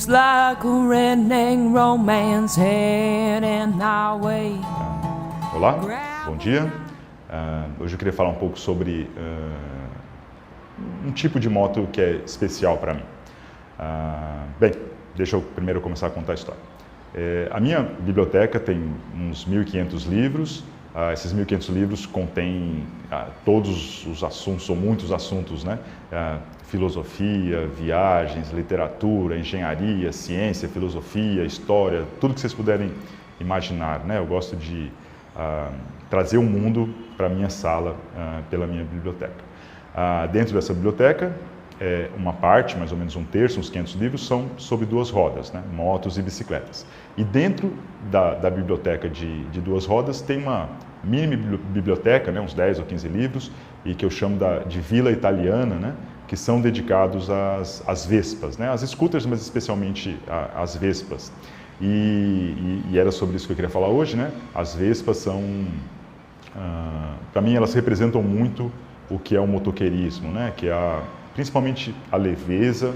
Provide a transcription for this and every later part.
It's like a redneck romance heading our way. Olá, bom dia. Hoje eu queria falar um pouco sobre um tipo de moto que é especial para mim. Bem, deixa eu primeiro começar a contar a história. A minha biblioteca tem uns 1.500 livros. Esses 1.500 livros contêm todos os assuntos, ou muitos assuntos, né? Filosofia, viagens, literatura, engenharia, ciência, filosofia, história, tudo que vocês puderem imaginar, né? Eu gosto de trazer o mundo para a minha sala pela minha biblioteca. Dentro dessa biblioteca, uma parte, mais ou menos um terço, uns 500 livros, são sobre duas rodas, né? Motos e bicicletas. E dentro da biblioteca de duas rodas tem uma mini biblioteca, né? Uns 10 ou 15 livros, e que eu chamo de Vila Italiana, né? Que são dedicados às Vespas, né? Às scooters, mas especialmente às Vespas. E era sobre isso que eu queria falar hoje, né? As Vespas são, para mim, elas representam muito o que é o motoqueirismo, né? Que é principalmente a leveza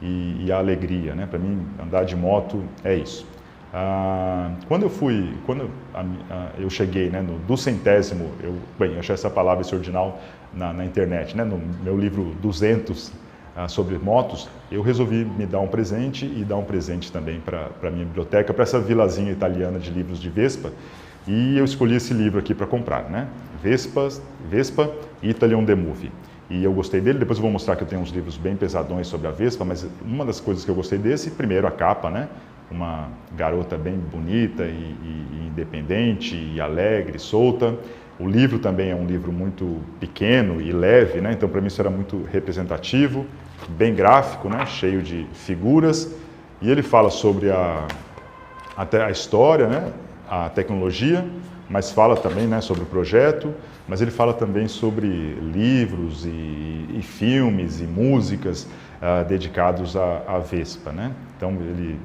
e a alegria, né? Para mim, andar de moto é isso. Quando eu cheguei, né, do centésimo, eu achei essa palavra, esse ordinal na internet, né? No meu livro 200 sobre motos, eu resolvi me dar um presente e dar um presente também para a minha biblioteca, para essa vilazinha italiana de livros de Vespa, e eu escolhi esse livro aqui para comprar, né? Vespa Italy on the Move. E eu gostei dele. Depois eu vou mostrar que eu tenho uns livros bem pesadões sobre a Vespa, mas uma das coisas que eu gostei desse, primeiro a capa, né? Uma garota bem bonita e independente e alegre, solta. O livro também é um livro muito pequeno e leve, né? Então para mim isso era muito representativo, bem gráfico, né? Cheio de figuras. E ele fala sobre até a história, né? A tecnologia, mas fala também, né, sobre o projeto, mas ele fala também sobre livros e filmes e músicas dedicados à Vespa, né? Então ele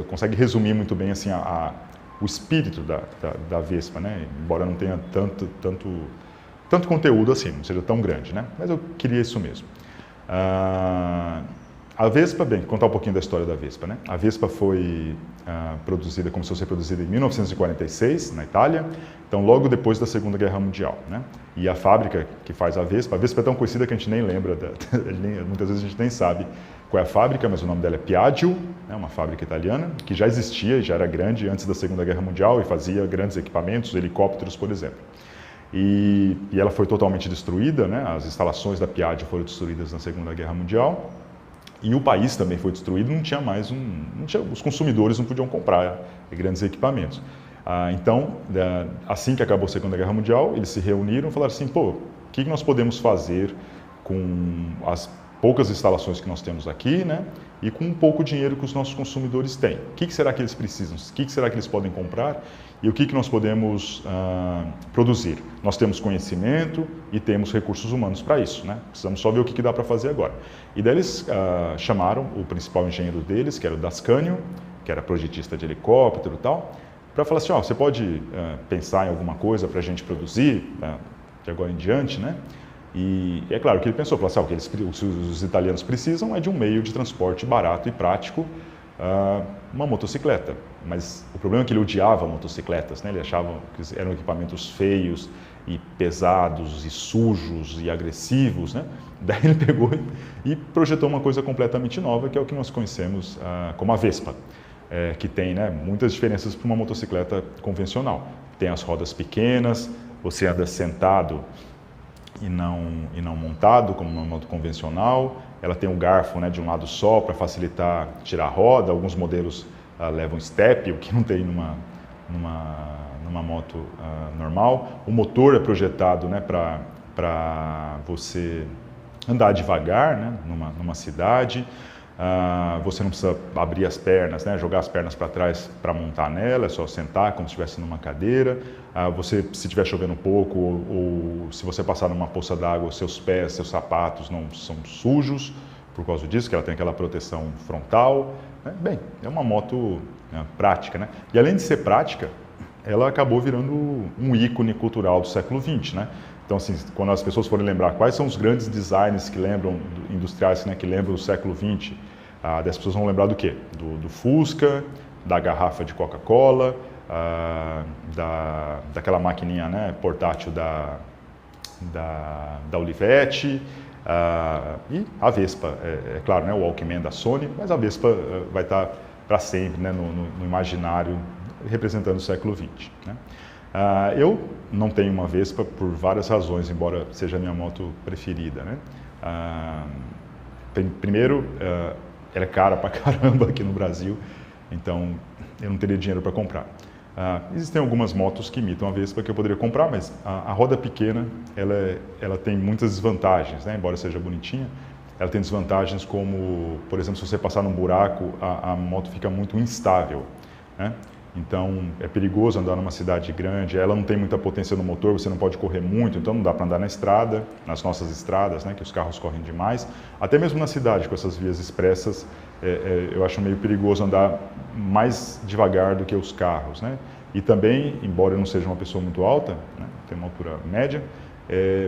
consegue resumir muito bem assim o espírito da Vespa, né? Embora não tenha tanto conteúdo assim, não seja tão grande, né? Mas eu queria isso mesmo. A Vespa, bem, contar um pouquinho da história da Vespa, né? A Vespa foi começou a ser produzida em 1946, na Itália, então logo depois da Segunda Guerra Mundial, né? E a fábrica que faz a Vespa é tão conhecida que a gente nem lembra, muitas vezes a gente nem sabe qual é a fábrica, mas o nome dela é Piaggio, né? Uma fábrica italiana, que já existia e já era grande antes da Segunda Guerra Mundial e fazia grandes equipamentos, helicópteros, por exemplo. E ela foi totalmente destruída, né? As instalações da Piaggio foram destruídas na Segunda Guerra Mundial. E o país também foi destruído, os consumidores não podiam comprar grandes equipamentos. Então, assim que acabou a Segunda Guerra Mundial, eles se reuniram e falaram assim, o que nós podemos fazer com as poucas instalações que nós temos aqui, né? E com um pouco dinheiro que os nossos consumidores têm. O que será que eles precisam? O que será que eles podem comprar? E o que nós podemos produzir? Nós temos conhecimento e temos recursos humanos para isso, né? Precisamos só ver o que dá para fazer agora. E daí eles chamaram o principal engenheiro deles, que era o Dascanio, que era projetista de helicóptero e tal, para falar assim, você pode pensar em alguma coisa para a gente produzir de agora em diante, né? E é claro que ele pensou, falou assim, o que os italianos precisam é de um meio de transporte barato e prático, uma motocicleta. Mas o problema é que ele odiava motocicletas, né? Ele achava que eram equipamentos feios e pesados e sujos e agressivos, né? Daí ele pegou e projetou uma coisa completamente nova, que é o que nós conhecemos como a Vespa, que tem, né, muitas diferenças para uma motocicleta convencional. Tem as rodas pequenas, você anda sentado e não montado, como uma moto convencional. Ela tem um garfo, né, de um lado só para facilitar tirar a roda. Alguns modelos levam step, o que não tem numa moto normal. O motor é projetado, né, para você andar devagar, né, numa cidade. Você não precisa abrir as pernas, né, jogar as pernas para trás para montar nela, é só sentar como se estivesse numa cadeira. Se estiver chovendo um pouco ou se você passar numa poça d'água, seus pés, seus sapatos não são sujos por causa disso, que ela tem aquela proteção frontal. Bem, é uma moto prática, né? E além de ser prática, ela acabou virando um ícone cultural do século XX, né? Então, assim, quando as pessoas forem lembrar quais são os grandes designs que lembram, industriais, né, que lembram do século XX, As pessoas vão lembrar do quê? Do Fusca, da garrafa de Coca-Cola, daquela maquininha, né, portátil da Olivetti, e a Vespa, é claro, né, o Walkman da Sony, mas a Vespa vai estar para sempre, né, no imaginário representando o século XX. Né? Eu não tenho uma Vespa por várias razões, embora seja a minha moto preferida. Né? Primeiro, ela é cara pra caramba aqui no Brasil, então eu não teria dinheiro para comprar. Existem algumas motos que imitam a Vespa que eu poderia comprar, mas a roda pequena ela tem muitas desvantagens, né? Embora seja bonitinha, ela tem desvantagens como, por exemplo, se você passar num buraco, a moto fica muito instável, né? Então é perigoso andar numa cidade grande, ela não tem muita potência no motor, você não pode correr muito, então não dá para andar na estrada, nas nossas estradas, né, que os carros correm demais. Até mesmo na cidade, com essas vias expressas, eu acho meio perigoso andar mais devagar do que os carros. Né? E também, embora eu não seja uma pessoa muito alta, né, tenho uma altura média,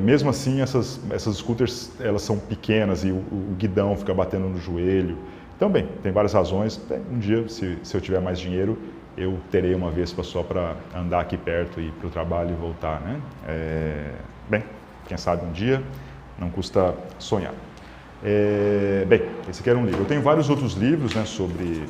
mesmo assim essas scooters elas são pequenas e o guidão fica batendo no joelho. Então, bem, tem várias razões. Um dia, se eu tiver mais dinheiro, eu terei uma Vespa só para andar aqui perto, ir para o trabalho e voltar, né? Bem, quem sabe um dia, não custa sonhar. Bem, esse aqui era um livro. Eu tenho vários outros livros, né, sobre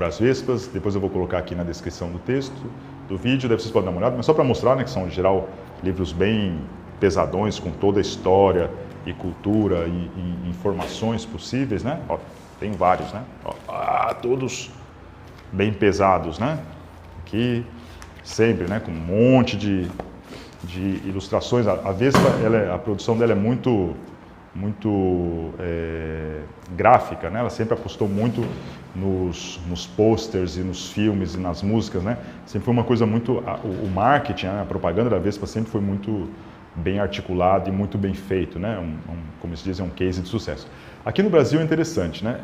as Vespas, depois eu vou colocar aqui na descrição do texto, do vídeo, daí vocês podem dar uma olhada, mas só para mostrar, né, que são, em geral, livros bem pesadões, com toda a história e cultura e informações possíveis, né? Ó, tem vários, né? Ó, todos bem pesados, né? Aqui sempre, né? Com um monte de ilustrações. A Vespa, a produção dela é muito gráfica, né? Ela sempre apostou muito nos posters e nos filmes e nas músicas, né? Sempre foi uma coisa muito... O marketing, né? A propaganda da Vespa sempre foi muito bem articulado e muito bem feito, né? Como se diz, é um case de sucesso. Aqui no Brasil é interessante, né?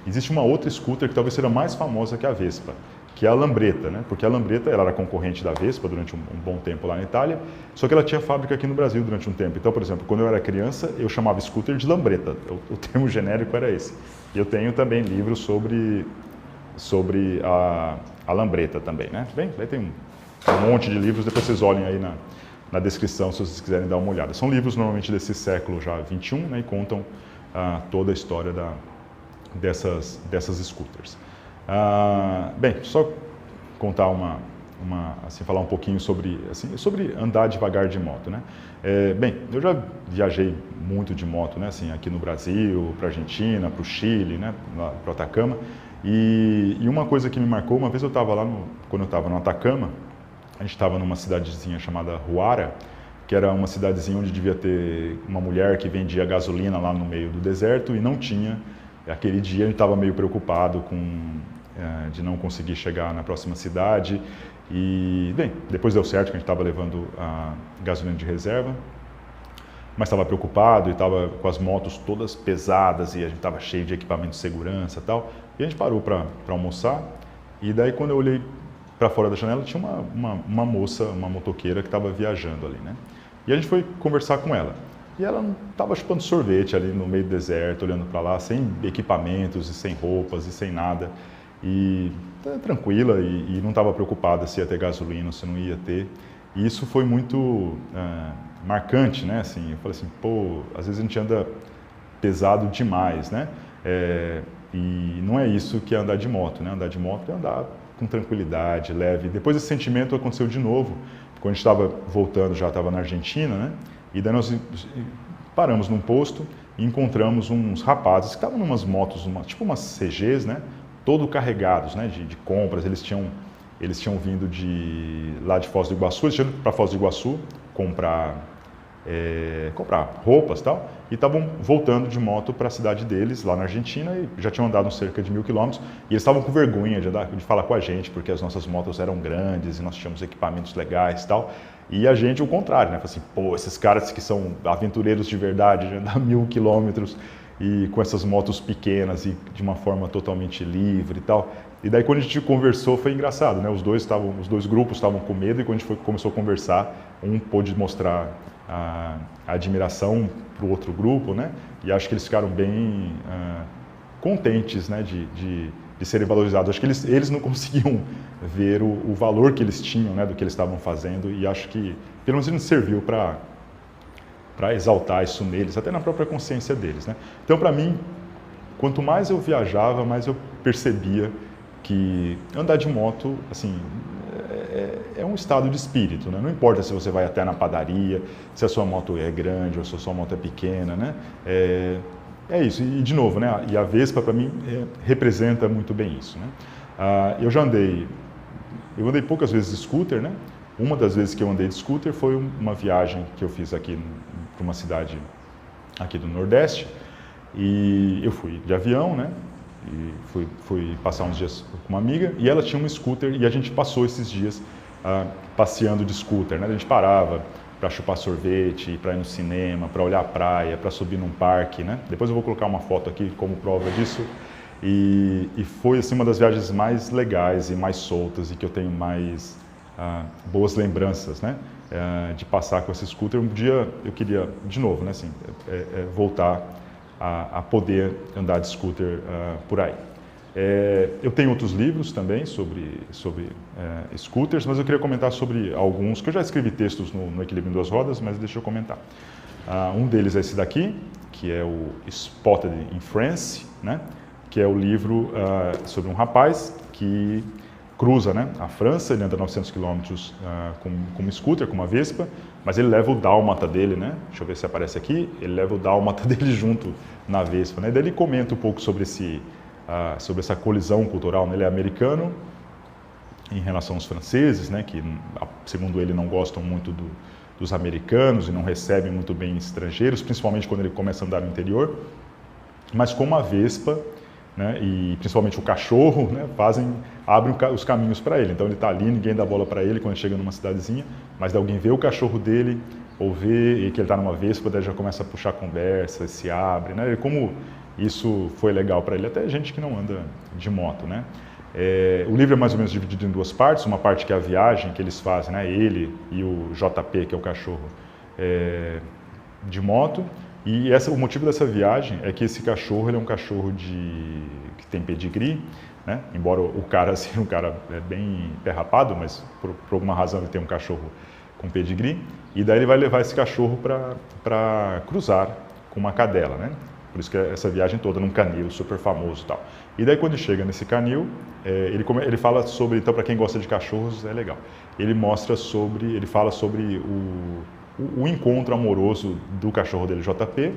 Existe uma outra scooter que talvez seja mais famosa que a Vespa, que é a Lambretta, né? Porque a Lambretta ela era concorrente da Vespa durante um bom tempo lá na Itália, só que ela tinha fábrica aqui no Brasil durante um tempo. Então, por exemplo, quando eu era criança, eu chamava scooter de Lambretta, o termo genérico era esse. E eu tenho também livros sobre a Lambretta também, né? Bem, aí tem um monte de livros, depois vocês olhem aí na descrição se vocês quiserem dar uma olhada. São livros normalmente desse século já 21, né? E contam toda a história dessas scooters. Bem, só contar falar um pouquinho sobre andar devagar de moto, né? Bem, eu já viajei muito de moto, né? Assim, aqui no Brasil, para a Argentina, para o Chile, né? Para o Atacama. E uma coisa que me marcou, uma vez eu estava lá, quando eu estava no Atacama, a gente estava numa cidadezinha chamada Huara, que era uma cidadezinha onde devia ter uma mulher que vendia gasolina lá no meio do deserto e não tinha. Aquele dia a gente estava meio preocupado de não conseguir chegar na próxima cidade e, bem, depois deu certo que a gente estava levando a gasolina de reserva, mas estava preocupado e estava com as motos todas pesadas e a gente estava cheio de equipamento de segurança e tal, e a gente parou para almoçar e daí quando eu olhei para fora da janela tinha uma moça, uma motoqueira que estava viajando ali, né? E a gente foi conversar com ela. E ela estava chupando sorvete ali no meio do deserto, olhando para lá, sem equipamentos e sem roupas e sem nada. E tranquila e não estava preocupada se ia ter gasolina, se não ia ter. E isso foi muito marcante, né? Assim, eu falei assim, pô, às vezes a gente anda pesado demais, né? E não é isso que é andar de moto, né? Andar de moto é andar com tranquilidade, leve. Depois esse sentimento aconteceu de novo, quando a gente estava voltando, já estava na Argentina, né? E daí nós paramos num posto e encontramos uns rapazes que estavam numas motos, tipo umas CGs, né? Todo carregados, né? De compras. Eles tinham vindo lá de Foz do Iguaçu, eles tinham ido para Foz do Iguaçu comprar roupas e tal, e estavam voltando de moto para a cidade deles, lá na Argentina, e já tinham andado cerca de 1000 quilômetros, e eles estavam com vergonha de falar com a gente, porque as nossas motos eram grandes e nós tínhamos equipamentos legais e tal. E a gente, o contrário, né? Falei assim, pô, esses caras que são aventureiros de verdade, já andam 1000 quilômetros e com essas motos pequenas e de uma forma totalmente livre e tal. E daí quando a gente conversou foi engraçado, né? Os dois grupos estavam com medo e quando a gente começou a conversar, um pôde mostrar a admiração para o outro grupo, né? E acho que eles ficaram contentes, né, de serem valorizados. Acho que eles não conseguiam ver o valor que eles tinham, né, do que eles estavam fazendo, e acho que, pelo menos, serviu para exaltar isso neles, até na própria consciência deles, né? Então, para mim, quanto mais eu viajava, mais eu percebia que andar de moto, assim, é um estado de espírito, né? Não importa se você vai até na padaria, se a sua moto é grande ou se a sua moto é pequena, né? É isso. E, de novo, né? E a Vespa, para mim, representa muito bem isso, né? Eu andei poucas vezes de scooter, né? Uma das vezes que eu andei de scooter foi uma viagem que eu fiz aqui para uma cidade aqui do Nordeste, e eu fui de avião, né? E fui passar uns dias com uma amiga, e ela tinha um scooter, e a gente passou esses dias passeando de scooter, né? A gente parava para chupar sorvete, para ir no cinema, para olhar a praia, para subir num parque, né? Depois eu vou colocar uma foto aqui como prova disso. E foi assim uma das viagens mais legais e mais soltas, e que eu tenho mais boas lembranças, né? De passar com esse scooter. Um dia eu queria, de novo, né? Assim, voltar a poder andar de scooter por aí. Eu tenho outros livros também sobre scooters, mas eu queria comentar sobre alguns, que eu já escrevi textos no Equilíbrio em Duas Rodas, mas deixa eu comentar. Um deles é esse daqui, que é o Spotted in France, né? Que é o livro sobre um rapaz que cruza, né, a França. Ele anda 900 quilômetros com uma scooter, com uma Vespa, mas ele leva o dálmata dele, né? Deixa eu ver se aparece aqui. Ele leva o dálmata dele junto na Vespa, né? E daí ele comenta um pouco sobre essa colisão cultural, né? Ele é americano em relação aos franceses, né? Que, segundo ele, não gostam muito dos americanos e não recebem muito bem estrangeiros, principalmente quando ele começa a andar no interior. Mas como a Vespa, né, e principalmente o cachorro, né, abrem os caminhos para ele. Então ele está ali, ninguém dá bola para ele quando ele chega numa cidadezinha, mas alguém vê o cachorro dele, ou vê que ele está numa Vespa, daí já começa a puxar conversa, se abre, né? E como isso foi legal para ele, até gente que não anda de moto, né? O livro é mais ou menos dividido em duas partes. Uma parte que é a viagem que eles fazem, né, ele e o JP, que é o cachorro, de moto. E o motivo dessa viagem é que esse cachorro, ele é um cachorro que tem pedigree, né? Embora o cara seja um cara bem perrapado, mas por alguma razão ele tem um cachorro com pedigree. E daí ele vai levar esse cachorro para cruzar com uma cadela, né? Por isso que é essa viagem toda num canil super famoso e tal. E daí quando chega nesse canil, ele fala sobre, então para quem gosta de cachorros é legal. Ele fala sobre o encontro amoroso do cachorro dele, JP,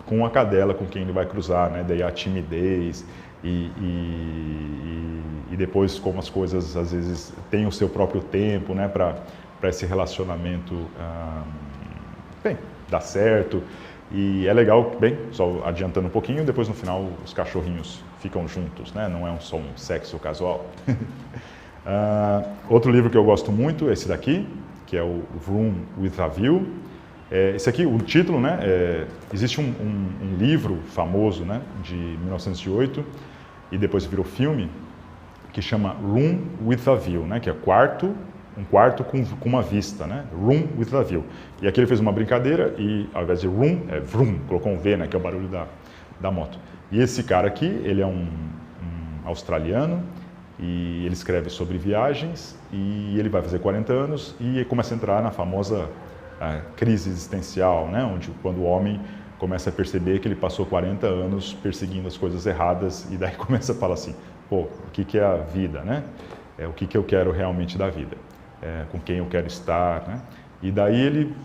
com a cadela com quem ele vai cruzar, né? Daí a timidez e depois como as coisas às vezes têm o seu próprio tempo, né? Para esse relacionamento dar certo. E é legal, só adiantando um pouquinho, depois no final os cachorrinhos ficam juntos, né? Não é só um sexo casual. Outro livro que eu gosto muito é esse daqui, que é o Vroom with a View. Esse aqui, o título, né? Existe um livro famoso, né, de 1908, e depois virou filme, que chama Room with a View, né? Que é um quarto com uma vista, né? Room with a View. E aqui ele fez uma brincadeira e, ao invés de room, é vroom, colocou um V, né? Que é o barulho da moto. E esse cara aqui, ele é um australiano, e ele escreve sobre viagens, e ele vai fazer 40 anos e começa a entrar na famosa crise existencial, né? Quando o homem começa a perceber que ele passou 40 anos perseguindo as coisas erradas, e daí começa a falar assim, pô, o que é a vida, né? O que eu quero realmente da vida? Com quem eu quero estar, né? E daí ele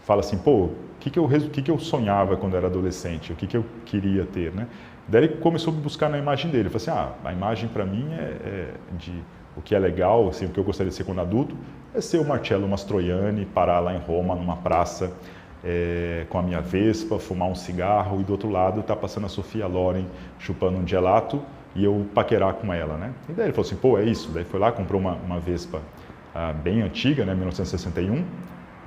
fala assim, pô, o que eu sonhava quando era adolescente? O que eu queria ter, né? Daí ele começou a buscar na imagem dele. Ele falou assim, a imagem para mim de o que é legal, assim, o que eu gostaria de ser quando adulto, é ser o Marcello Mastroianni, parar lá em Roma, numa praça, com a minha Vespa, fumar um cigarro, e do outro lado tá passando a Sofia Loren chupando um gelato, e eu paquerar com ela, né? E daí ele falou assim, pô, é isso. Daí foi lá, comprou uma Vespa bem antiga, né, 1961,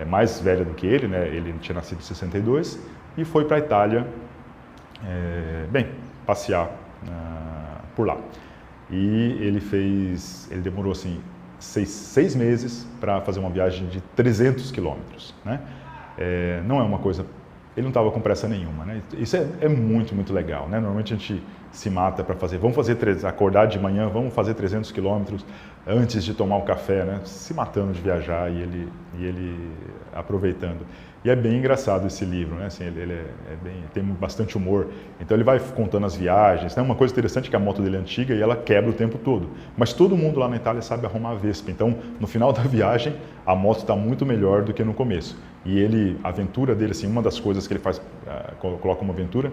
mais velha do que ele, né? Ele tinha nascido em 62, e foi para a Itália, passear por lá. E ele demorou assim 6 meses para fazer uma viagem de 300 quilômetros, né? Não é uma coisa ele não estava com pressa nenhuma, né? Isso é muito, muito legal, né? Normalmente a gente se mata para fazer, acordar de manhã, vamos fazer 300 quilômetros antes de tomar o café, né? Se matando de viajar e ele aproveitando. E é bem engraçado esse livro, né? Assim, tem bastante humor. Então ele vai contando as viagens, né? Uma coisa interessante é que a moto dele é antiga e ela quebra o tempo todo. Mas todo mundo lá na Itália sabe arrumar a Vespa. Então, no final da viagem, a moto está muito melhor do que no começo. E a aventura dele, assim, uma das coisas que ele faz, coloca uma aventura,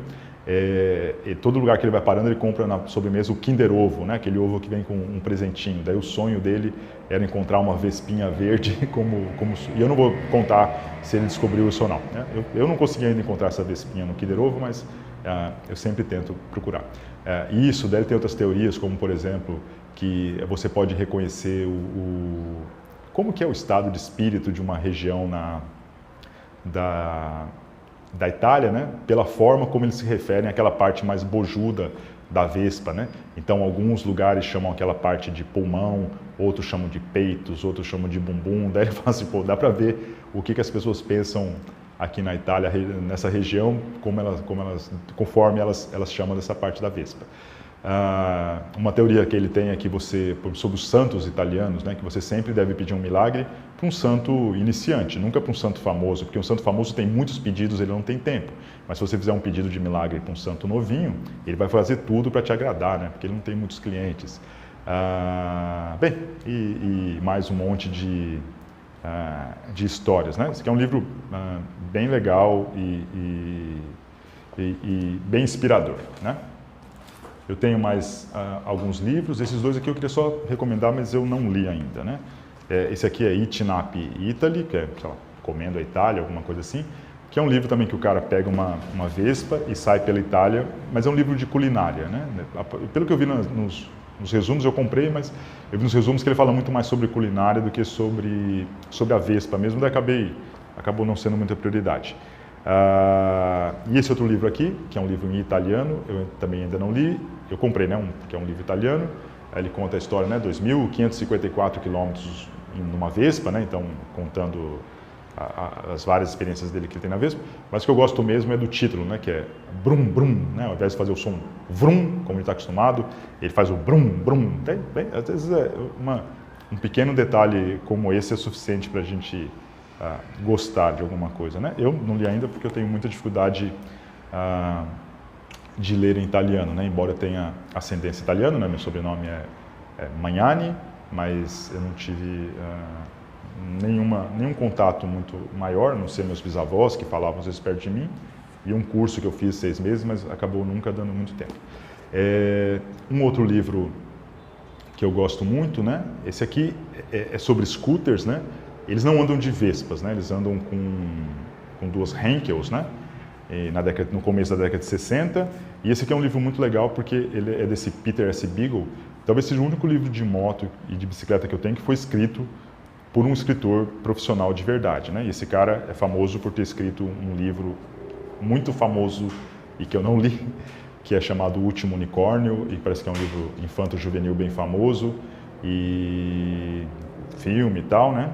todo lugar que ele vai parando, ele compra na sobremesa o Kinder Ovo, né? Aquele ovo que vem com um presentinho. Daí o sonho dele era encontrar uma Vespinha verde, e eu não vou contar se ele descobriu isso ou não, né? Eu não consegui ainda encontrar essa Vespinha no Kinder Ovo, mas eu sempre tento procurar. E isso deve ter outras teorias, como por exemplo, que você pode reconhecer como que é o estado de espírito de uma região da Itália, né? Pela forma como eles se referem àquela parte mais bojuda da Vespa, né? Então, alguns lugares chamam aquela parte de pulmão, outros chamam de peitos, outros chamam de bumbum. Daí ele fala assim, pô, dá para ver o que as pessoas pensam aqui na Itália, nessa região, conforme elas chamam dessa parte da Vespa. Uma teoria que ele tem é que sobre os santos italianos, né, que você sempre deve pedir um milagre para um santo iniciante, nunca para um santo famoso, porque um santo famoso tem muitos pedidos, ele não tem tempo. Mas se você fizer um pedido de milagre para um santo novinho, ele vai fazer tudo para te agradar, né, porque ele não tem muitos clientes. E mais um monte de histórias, né? Esse aqui é um livro bem legal e bem inspirador, né? Eu tenho mais alguns livros, esses dois aqui eu queria só recomendar, mas eu não li ainda, né? Esse aqui é Itinap Italy, que é, sei lá, Comendo a Itália, alguma coisa assim, que é um livro também que o cara pega uma Vespa e sai pela Itália, mas é um livro de culinária, né? Pelo que eu vi nos resumos, eu comprei, mas eu vi nos resumos que ele fala muito mais sobre culinária do que sobre a Vespa mesmo, daí acabou não sendo muita prioridade. E esse outro livro aqui, que é um livro em italiano, eu também ainda não li, eu comprei, né, que é um livro italiano, ele conta a história, né, 2.554 quilômetros numa Vespa, né, então contando as várias experiências dele que ele tem na Vespa, mas o que eu gosto mesmo é do título, né, que é brum brum, né, ao invés de fazer o som vrum, como ele está acostumado, ele faz o brum brum. Às vezes um pequeno detalhe como esse é suficiente para a gente gostar de alguma coisa, né? Eu não li ainda porque eu tenho muita dificuldade de ler em italiano, né? Embora eu tenha ascendência italiana, né? Meu sobrenome é Magnani, mas eu não tive nenhum contato muito maior, não sei meus bisavós que falavam às vezes perto de mim, e um curso que eu fiz 6 meses, mas acabou nunca dando muito tempo. Um outro livro que eu gosto muito, né? Esse aqui é sobre scooters, né? Eles não andam de Vespas, né? Eles andam com duas Henkels, né? No começo da década de 60. E esse aqui é um livro muito legal porque ele é desse Peter S. Beagle. Talvez seja o único livro de moto e de bicicleta que eu tenho que foi escrito por um escritor profissional de verdade, né? E esse cara é famoso por ter escrito um livro muito famoso e que eu não li, que é chamado O Último Unicórnio, e parece que é um livro infanto-juvenil bem famoso, e filme e tal, né?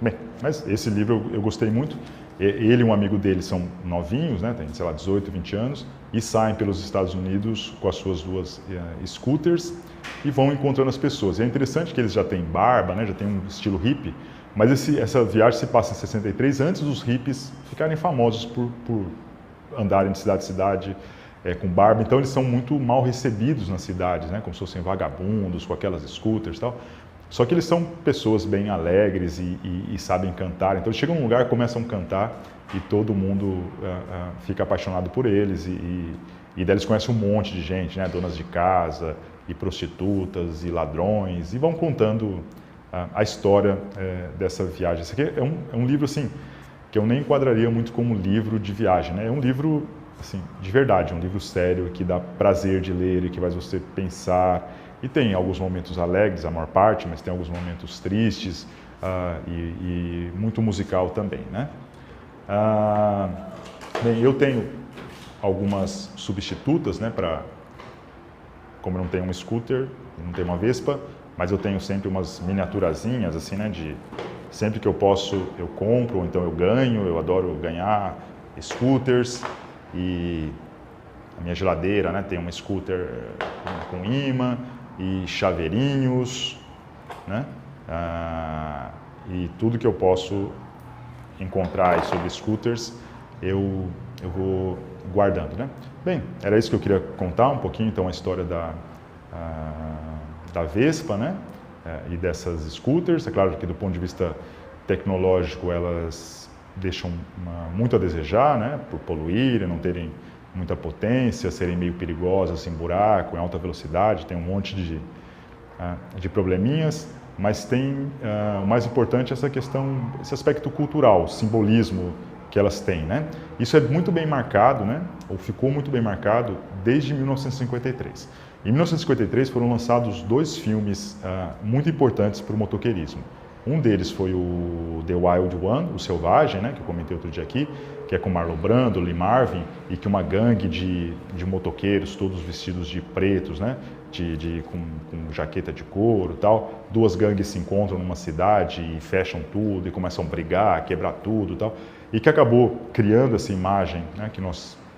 Bem, mas esse livro eu gostei muito. Ele e um amigo dele são novinhos, né? Tem, sei lá, 18, 20 anos, e saem pelos Estados Unidos com as suas duas scooters e vão encontrando as pessoas. E é interessante que eles já têm barba, né? Já têm um estilo hippie, mas essa viagem se passa em 63, antes dos hippies ficarem famosos por andarem de cidade em cidade com barba. Então eles são muito mal recebidos nas cidades, né? Como se fossem vagabundos, com aquelas scooters e tal. Só que eles são pessoas bem alegres e sabem cantar. Então eles chegam num lugar, começam a cantar e todo mundo fica apaixonado por eles. E daí eles conhecem um monte de gente, né? Donas de casa, e prostitutas, e ladrões. E vão contando a história dessa viagem. Esse aqui é um livro assim, que eu nem enquadraria muito como livro de viagem, né? É um livro assim, de verdade, um livro sério, que dá prazer de ler e que faz você pensar. E tem alguns momentos alegres, a maior parte, mas tem alguns momentos tristes e muito musical também, né? Bem, eu tenho algumas substitutas, né? Como eu não tenho um scooter, não tenho uma Vespa, mas eu tenho sempre umas miniaturazinhas, assim, né? Sempre que eu posso, eu compro, ou então eu ganho, eu adoro ganhar scooters e a minha geladeira, né, tem uma scooter com imã e chaveirinhos, né, e tudo que eu posso encontrar aí sobre scooters eu vou guardando, né. Bem, era isso que eu queria contar um pouquinho, então, a história da Vespa, né, e dessas scooters. É claro que do ponto de vista tecnológico elas deixam muito a desejar, né, por poluírem, não terem muita potência, serem meio perigosas em buraco, em alta velocidade, tem um monte de probleminhas, mas tem o mais importante essa questão, esse aspecto cultural, simbolismo que elas têm, né? Isso é muito bem marcado, né, ou ficou muito bem marcado desde 1953. Em 1953 foram lançados 2 filmes muito importantes para o motoqueirismo. Um deles foi o The Wild One, o Selvagem, né, que eu comentei outro dia aqui, que é com Marlon Brando, Lee Marvin, e que uma gangue de motoqueiros, todos vestidos de pretos, né, com jaqueta de couro e tal. 2 gangues se encontram numa cidade e fecham tudo e começam a brigar, quebrar tudo e tal. E que acabou criando essa imagem, né, que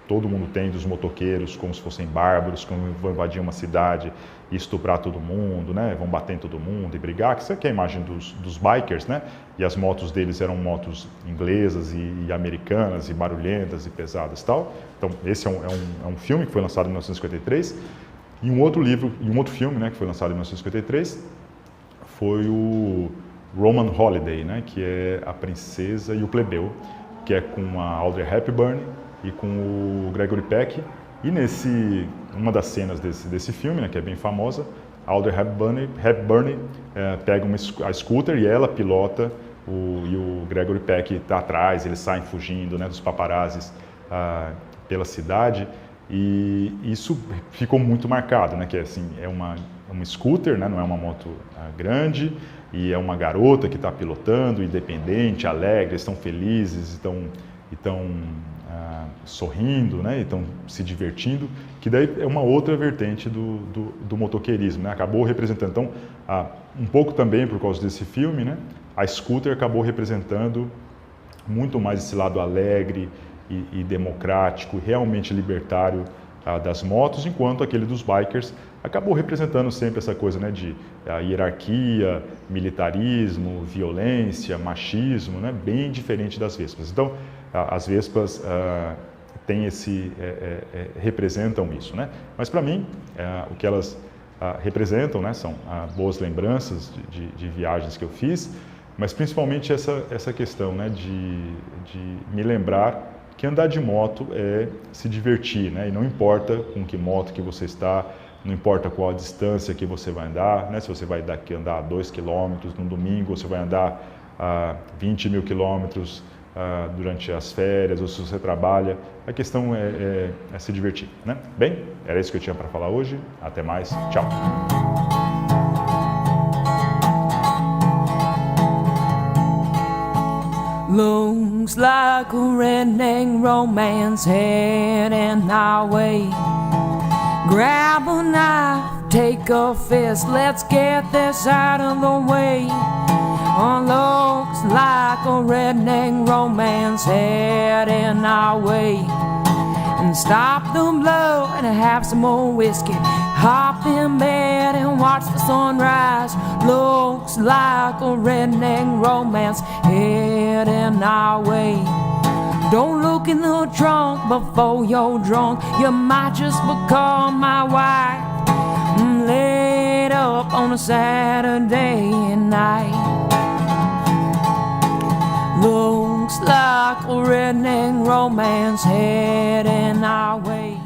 todo mundo tem dos motoqueiros como se fossem bárbaros, que vão invadir uma cidade e estuprar todo mundo, né? Vão bater em todo mundo e brigar, que isso aqui é a imagem dos bikers, né? E as motos deles eram motos inglesas e americanas, e barulhentas e pesadas e tal. Então, esse é um filme que foi lançado em 1953. E um outro filme, né, que foi lançado em 1953, foi o Roman Holiday, né? Que é A Princesa e o Plebeu, que é com a Audrey Hepburn e com o Gregory Peck. E uma das cenas desse filme, né, que é bem famosa, a Audrey Hepburn pega a scooter e ela pilota, e o Gregory Peck está atrás, eles saem fugindo, né, dos paparazzis pela cidade, e isso ficou muito marcado, né, que assim, é uma scooter, né, não é uma moto grande, e é uma garota que está pilotando, independente, alegre, estão felizes, estão sorrindo, né, e estão se divertindo, que daí é uma outra vertente do motoqueirismo, né, acabou representando, então, um pouco também por causa desse filme, né, a scooter acabou representando muito mais esse lado alegre e democrático, realmente libertário das motos, enquanto aquele dos bikers acabou representando sempre essa coisa, né, de hierarquia, militarismo, violência, machismo, né, bem diferente das Vespas. Então, as Vespas representam isso, né? Mas para mim, o que elas representam, né, são boas lembranças de viagens que eu fiz, mas principalmente essa questão, né, de me lembrar que andar de moto é se divertir, né? E não importa com que moto que você está, não importa qual a distância que você vai andar, né? Se você vai andar 2 quilômetros no domingo, ou se vai andar 20 mil quilômetros durante as férias, ou se você trabalha, a questão é se divertir, né? Bem, era isso que eu tinha para falar hoje. Até mais, tchau! Looks like a redneck romance heading our way. Grab a knife, take a fist, let's get this out of the way. Looks like a redneck romance heading our way. And stop the blow and have some more whiskey. Hop in bed and watch the sunrise. Looks like a redneck romance heading our way. Don't look in the trunk before you're drunk. You might just become my wife. Laid up on a Saturday night. Looks like a redneck romance heading our way.